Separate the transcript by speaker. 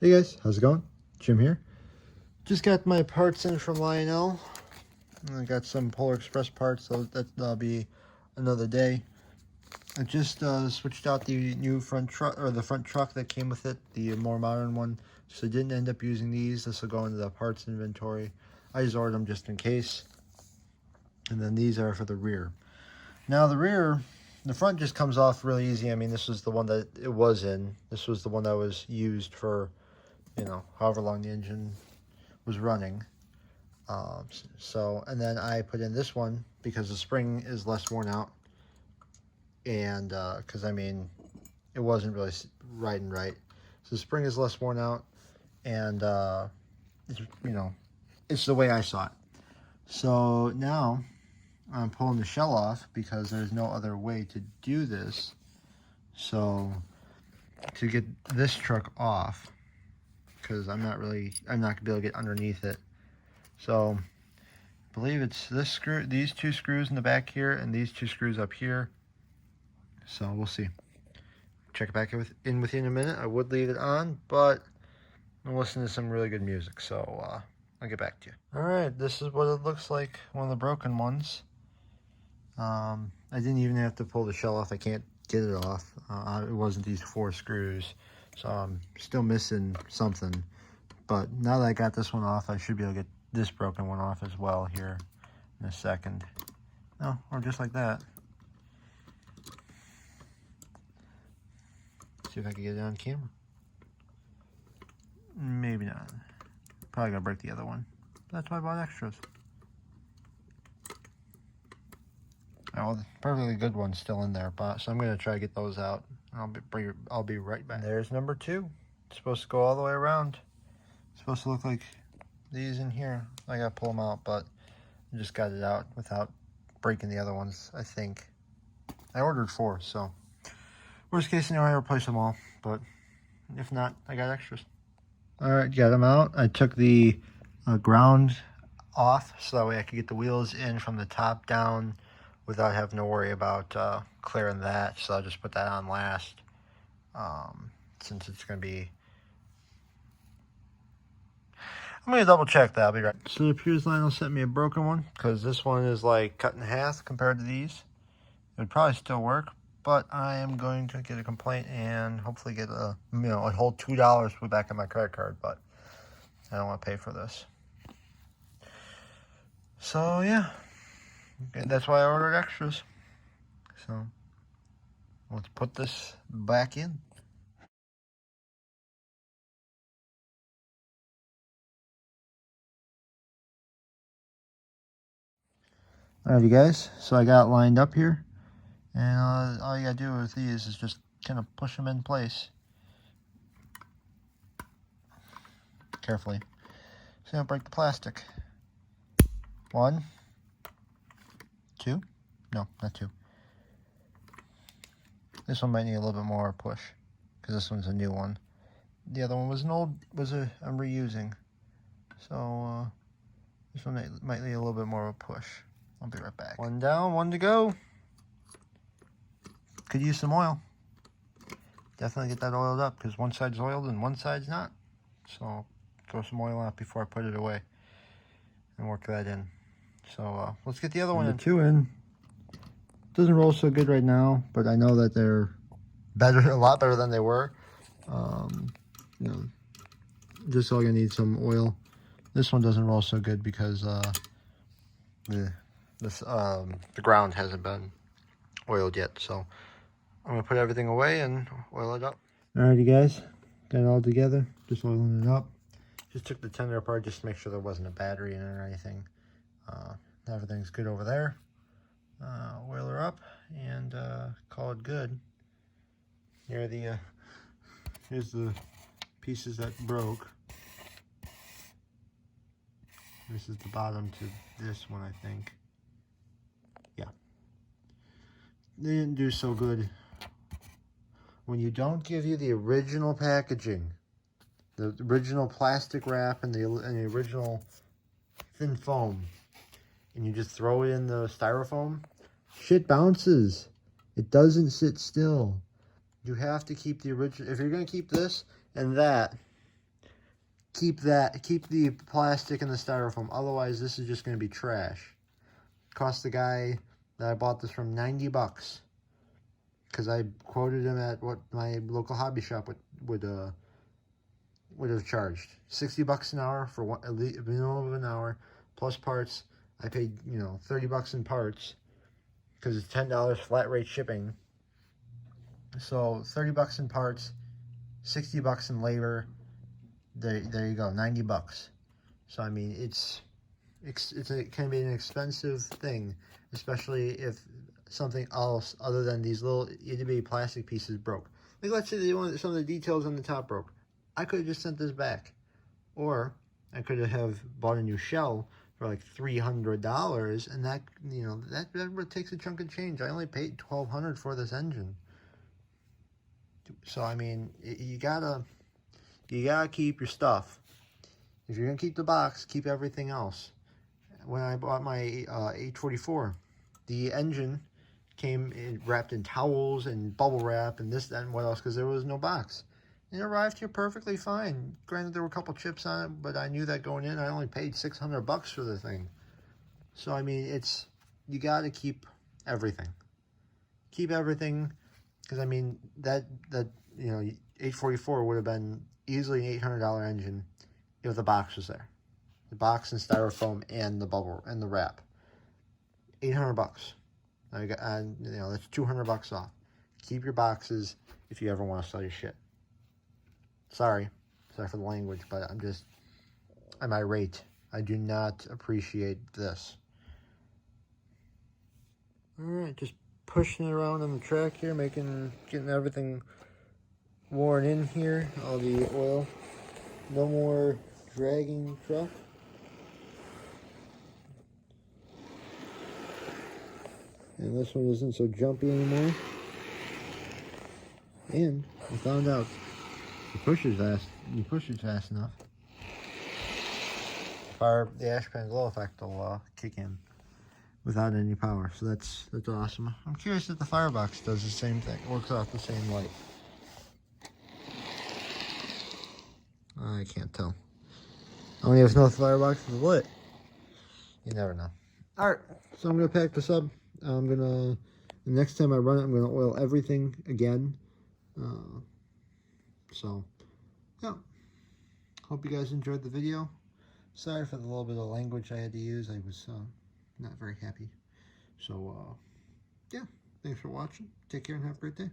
Speaker 1: Hey guys, how's it going? Jim here. Just got my parts in from Lionel. I got some Polar Express parts, so that'll be another day. I just switched out the new front truck, or the front truck that came with it, the more modern one. So I didn't end up using these. This will go into the parts inventory. I just ordered them just in case. And then these are for the rear. Now the rear, the front just comes off really easy. I mean, this was the one that it was in. This was the one that was used for, you know, however long the engine was running. And then I put in this one because the spring is less worn out, and because I mean it wasn't really riding right, so the spring is less worn out, and it's, you know, it's the way I saw it. So now I'm pulling the shell off because there's no other way to do this. So to get this truck off, because I'm not gonna be able to get underneath it. So I believe it's this screw, these two screws in the back here, and these two screws up here. So we'll see. Check it back in with you in a minute. I would leave it on, but I'm listening to some really good music, so I'll get back to you. All right, this is what it looks like, one of the broken ones. I didn't even have to pull the shell off. I can't get it off. It wasn't these 4 screws, so I'm still missing something. But now that I got this one off, I should be able to get this broken one off as well here in a second. No, or just like that. See if I can get it on camera. Maybe not. Probably gonna break the other one. That's why I bought extras. Oh, the perfectly good one's still in there, but so I'm gonna try to get those out. I'll be right back. There's number 2. It's supposed to go all the way around. It's supposed to look like these in here. I gotta pull them out, but I just got it out without breaking the other ones, I think. I ordered 4, so worst case scenario, I replace them all, but if not, I got extras. All right, got them out. I took the ground off so that way I could get the wheels in from the top down without having to worry about clearing that. So I'll just put that on last, since it's going to be... I'm going to double check that. I'll be right. So it appears Lionel sent me a broken one because this one is like cut in half compared to these. It would probably still work, but I am going to get a complaint and hopefully get a whole $2 put back on my credit card, but I don't want to pay for this. So yeah, that's why I ordered extras. So let's put this back in. Alrighty guys, so I got it lined up here, and all you gotta do with these is just kind of push them in place carefully so you don't break the plastic. 1, 2, no, not 2. This one might need a little bit more push because this one's a new one. The other one was an old, I'm reusing. So this one might need a little bit more of a push. I'll be right back. 1 down, 1 to go. Could use some oil. Definitely get that oiled up because one side's oiled and one side's not. So throw some oil out before I put it away and work that in. So let's get the other one in. 2 in. Doesn't roll so good right now, but I know that they're better, a lot better than they were. You know, just all you need some oil. This one doesn't roll so good because the ground hasn't been oiled yet. So I'm gonna put everything away and oil it up. Alrighty guys, got it all together, just oiling it up. Just took the tender apart just to make sure there wasn't a battery in it or anything. Everything's good over there. Oil her up and call it good. Here's the pieces that broke. This is the bottom to this one, I think. Yeah. They didn't do so good. When you don't give you the original packaging, the original plastic wrap and the original thin foam, and you just throw it in the styrofoam, shit bounces. It doesn't sit still. You have to keep the original. If you're going to keep this and that, keep the plastic and the styrofoam. Otherwise, this is just going to be trash. Cost the guy that I bought this from $90, because I quoted him at what my local hobby shop would have charged. $60 an hour for a minimum of an hour plus parts. I paid, you know, $30 in parts because it's $10 flat rate shipping. So $30 in parts, $60 in labor. There you go, $90. So I mean, it can be an expensive thing, especially if something else other than these little itty-bitty plastic pieces broke. Like, let's say some of the details on the top broke. I could have just sent this back, or I could have bought a new shell for like $300, and that, you know, that takes a chunk of change. I only paid $1,200 for this engine. So I mean, you gotta keep your stuff. If you're gonna keep the box, keep everything else. When I bought my 844, the engine came wrapped in towels and bubble wrap and this, that, and what else, because there was no box. It arrived here perfectly fine. Granted, there were a couple chips on it, but I knew that going in. I only paid $600 for the thing. So I mean, you got to keep everything. Keep everything, because I mean that you know, 844 would have been easily an $800 engine if the box was there. The box and styrofoam and the bubble and the wrap. $800. And you know, that's $200 off. Keep your boxes if you ever want to sell your shit. Sorry for the language, but I'm irate. I do not appreciate this. Alright, just pushing it around on the track here, getting everything worn in here, all the oil. No more dragging truck. And this one isn't so jumpy anymore. And I found out you push it fast enough, the ash pan glow effect will kick in without any power. So that's awesome. I'm curious if the firebox does the same thing, works off the same light. I can't tell. Only if no firebox is lit. You never know. Alright, so I'm gonna pack this up. The next time I run it, I'm gonna oil everything again. So yeah, hope you guys enjoyed the video. Sorry for the little bit of language I had to use. I was not very happy. So yeah, thanks for watching. Take care and have a great day.